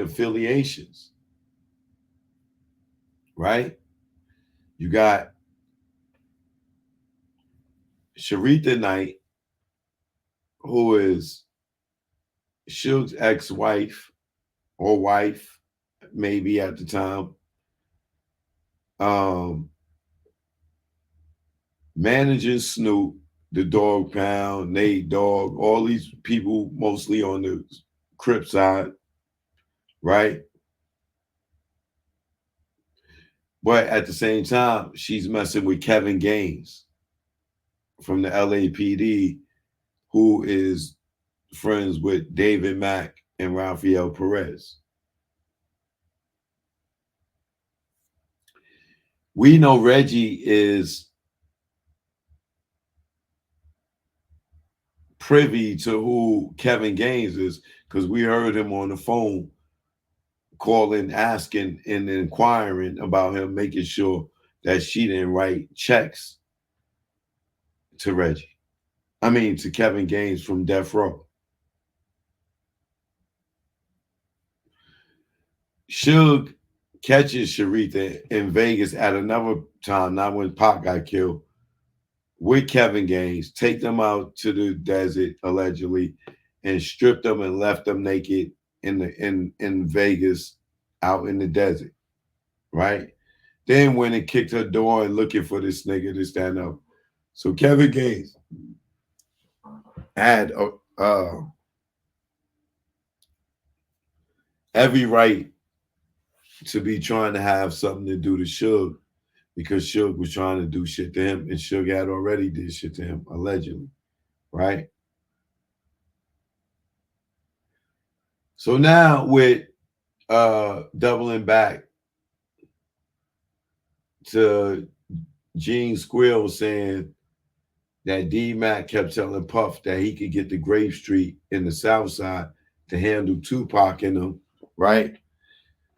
affiliations, right? You got Sharita Knight, who is Suge's ex-wife or wife, maybe at the time. Um, Manager Snoop, the Dog Pound, Nate Dogg, all these people mostly on the Crip side, right? But at the same time, she's messing with Kevin Gaines from the LAPD, who is friends with David Mack and Rafael Perez. We know Reggie is privy to who Kevin Gaines is because we heard him on the phone calling, asking, and inquiring about him, making sure that she didn't write checks to Reggie. I mean, to Kevin Gaines from Death Row. Suge catches Sharita in Vegas at another time, not when Pac got killed, with Kevin Gaines, take them out to the desert allegedly, and stripped them and left them naked in Vegas, out in the desert, right? Then went and kicked her door and looking for this nigga to stand up. So Kevin Gaines had every right to be trying to have something to do to Suge because Suge was trying to do shit to him, and Suge had already did shit to him allegedly, right? So now with doubling back to Gene Squill saying that D Mac kept telling Puff that he could get the Grave Street in the South Side to handle Tupac and them, right?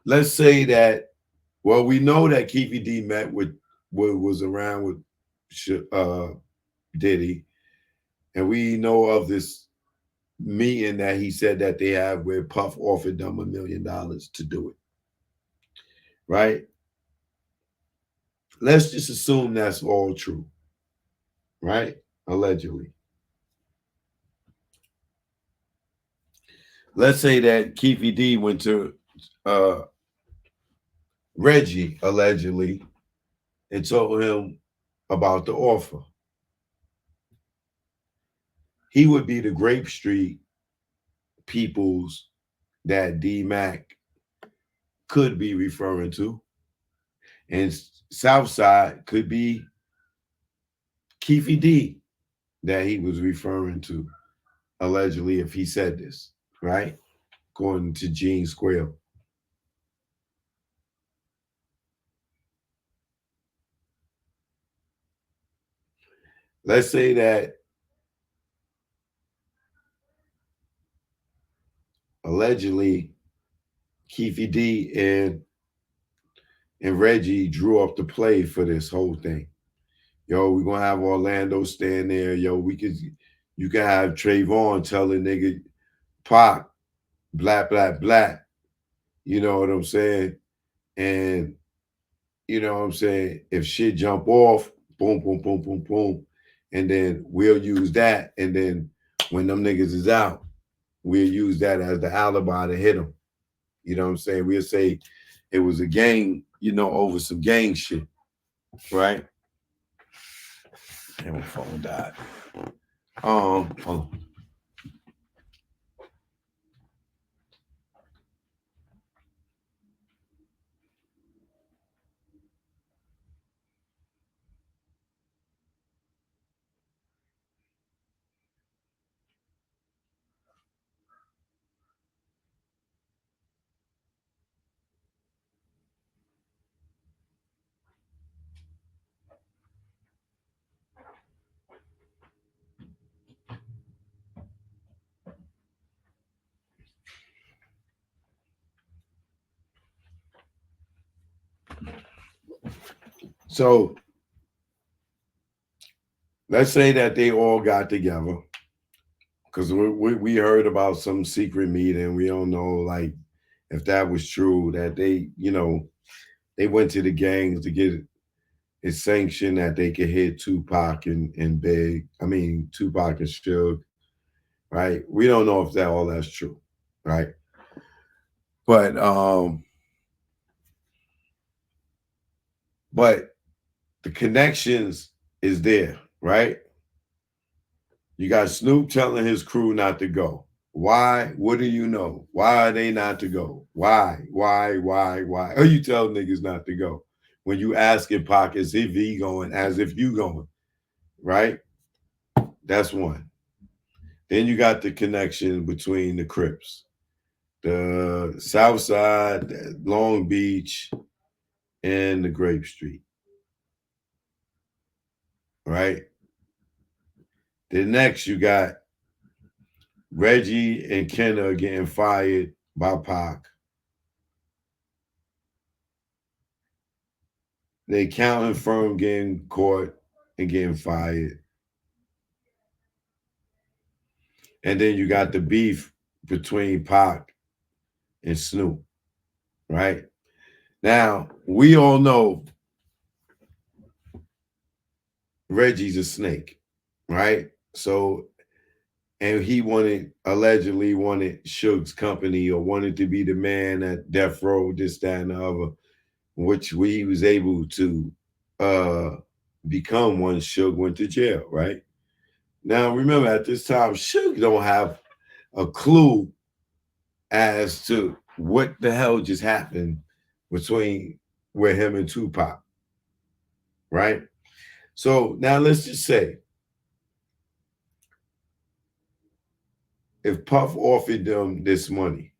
Let's say that, well, we know that Keefe D met with, was around with uh, Diddy, and we know of this meeting that he said that they have where Puff offered them $1 million to do it, right? Let's just assume that's all true, right? Allegedly. Let's say that Keefe D went to uh, Reggie allegedly and told him about the offer. He would be the Grape Street peoples that D Mac could be referring to, and Southside could be Keefe D that he was referring to allegedly if he said this, right? According to Gene Square. Let's say that allegedly Keefe D and Reggie drew up the play for this whole thing. Yo, we're gonna have Orlando stand there. Yo, you can have Trayvon tell a nigga Pac, blah, blah, blah. You know what I'm saying? And you know what I'm saying? If shit jump off, boom, boom, boom, boom, boom. And then we'll use that. And then when them niggas is out, we'll use that as the alibi to hit them. You know what I'm saying? We'll say it was a gang, over some gang shit, right? And my phone died. Hold on. So let's say that they all got together because we heard about some secret meeting. We don't know, like, if that was true, that they, they went to the gangs to get it sanctioned that they could hit Tupac and Big. I mean, Tupac and Suge, right? We don't know if that all that's true, right? But but the connections is there, right? You got Snoop telling his crew not to go. Why? What do you know? Why are they not to go? Why? Why? Are you tell niggas not to go? When you asking Pac as if he going, as if you going, right? That's one. Then you got the connection between the Crips, the South Side, Long Beach, and the Grape Street, right? Then next you got Reggie and Kenna getting fired by Pac. The accounting firm getting caught and getting fired. And then you got the beef between Pac and Snoop, right? Now, we all know Reggie's a snake, right? So, and he allegedly wanted Suge's company or wanted to be the man at Death Row, this, that, and the other, which he was able to become once Suge went to jail, right? Now, remember, at this time, Suge don't have a clue as to what the hell just happened between with him and Tupac, right? So now let's just say if Puff offered them this money,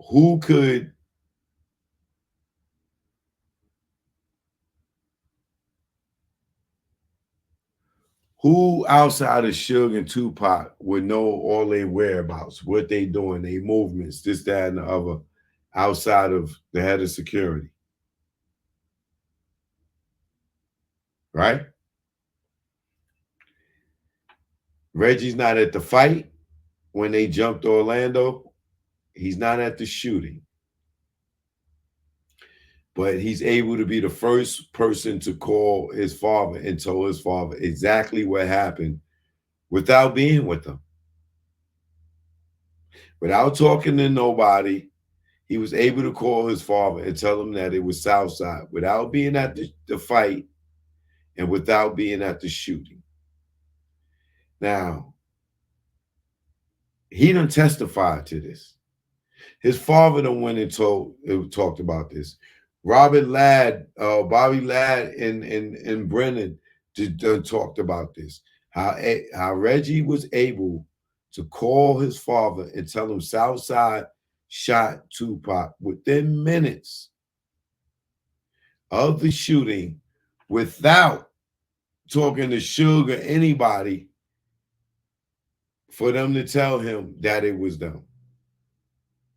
who could who outside of Suge and Tupac would know all their whereabouts, what they doing, their movements, this, that, and the other, outside of the head of security, right? Reggie's not at the fight when they jumped Orlando. He's not at the shooting. But he's able to be the first person to call his father and tell his father exactly what happened without being with them. Without talking to nobody, he was able to call his father and tell him that it was Southside without being at the fight and without being at the shooting. Now, he done testified to this. His father done went and talked about this. Robert Ladd, Bobby Ladd, and Brennan done talked about this. How Reggie was able to call his father and tell him Southside shot Tupac within minutes of the shooting without talking to Suge or anybody for them to tell him that it was them.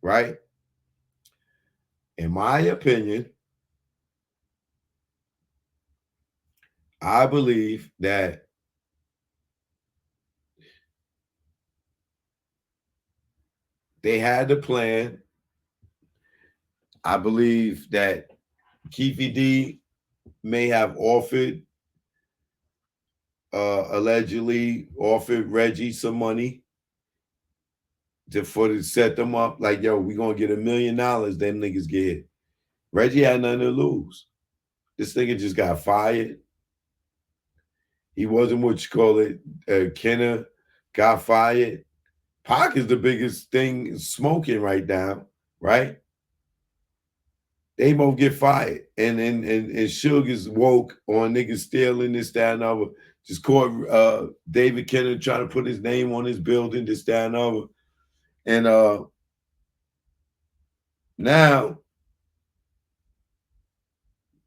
Right? In my opinion, I believe that they had the plan. I believe that Keefe D may have allegedly offered Reggie some money to set them up. Like, yo, we gonna get $1 million. Them niggas get hit. Reggie had nothing to lose. This nigga just got fired. He wasn't what you call it. Kenna got fired. Pac is the biggest thing smoking right now, right? They both get fired. And Suge is woke on niggas stealing this, that, and other. Just caught David Kenner trying to put his name on his building, this, that, and other. And now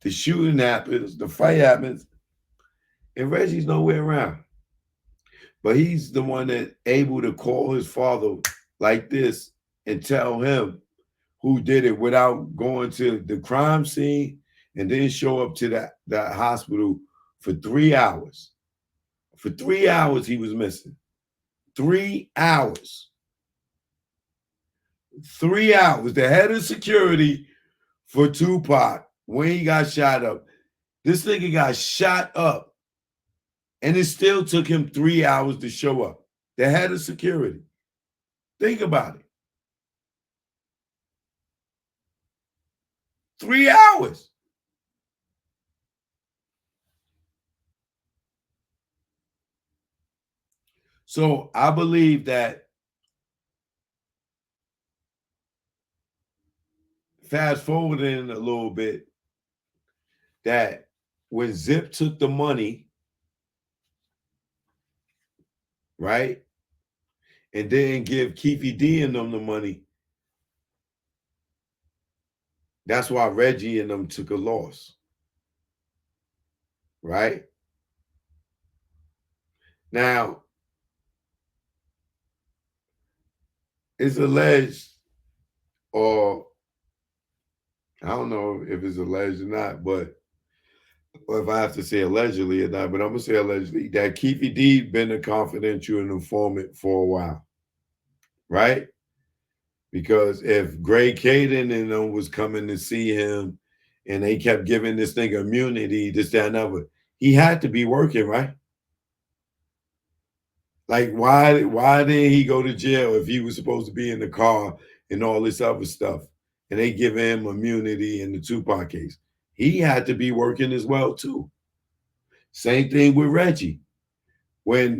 the shooting happens, the fight happens, and Reggie's nowhere around. But he's the one that able to call his father like this and tell him who did it without going to the crime scene and then show up to that hospital for 3 hours. For 3 hours, he was missing. 3 hours. 3 hours. The head of security for Tupac when he got shot up. This nigga got shot up, and it still took him 3 hours to show up. The head of security. Think about it. 3 hours. So I believe that, fast forwarding a little bit, that when Zip took the money, right, and didn't give Keefe D and them the money, that's why Reggie and them took a loss, right? Now, it's alleged, or I don't know if it's alleged or not, but or if I have to say allegedly or not, but I'm gonna say allegedly that Keefe D been a confidential informant for a while, right? Because if Greg Caden and them was coming to see him and they kept giving this nigga immunity, this, that, and other, he had to be working, right? Like, why didn't he go to jail if he was supposed to be in the car and all this other stuff? And they give him immunity in the Tupac case. He had to be working as well, too. Same thing with Reggie. When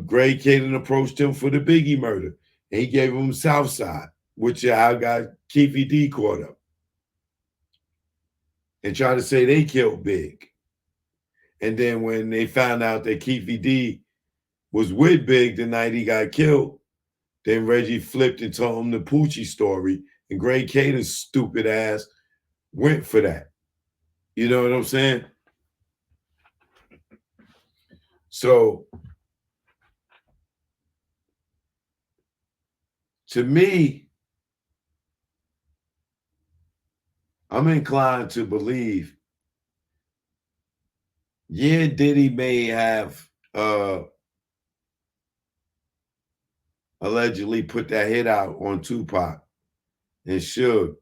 Greg Caden approached him for the Biggie murder, and he gave him Southside, which I got Keefe D caught up and tried to say they killed Big. And then when they found out that Keefe D was with Big the night he got killed, then Reggie flipped and told him the Poochie story, and Greg Caden's stupid ass went for that. You know what I'm saying? So, to me, I'm inclined to believe, yeah, Diddy may have allegedly put that hit out on Tupac and Suge,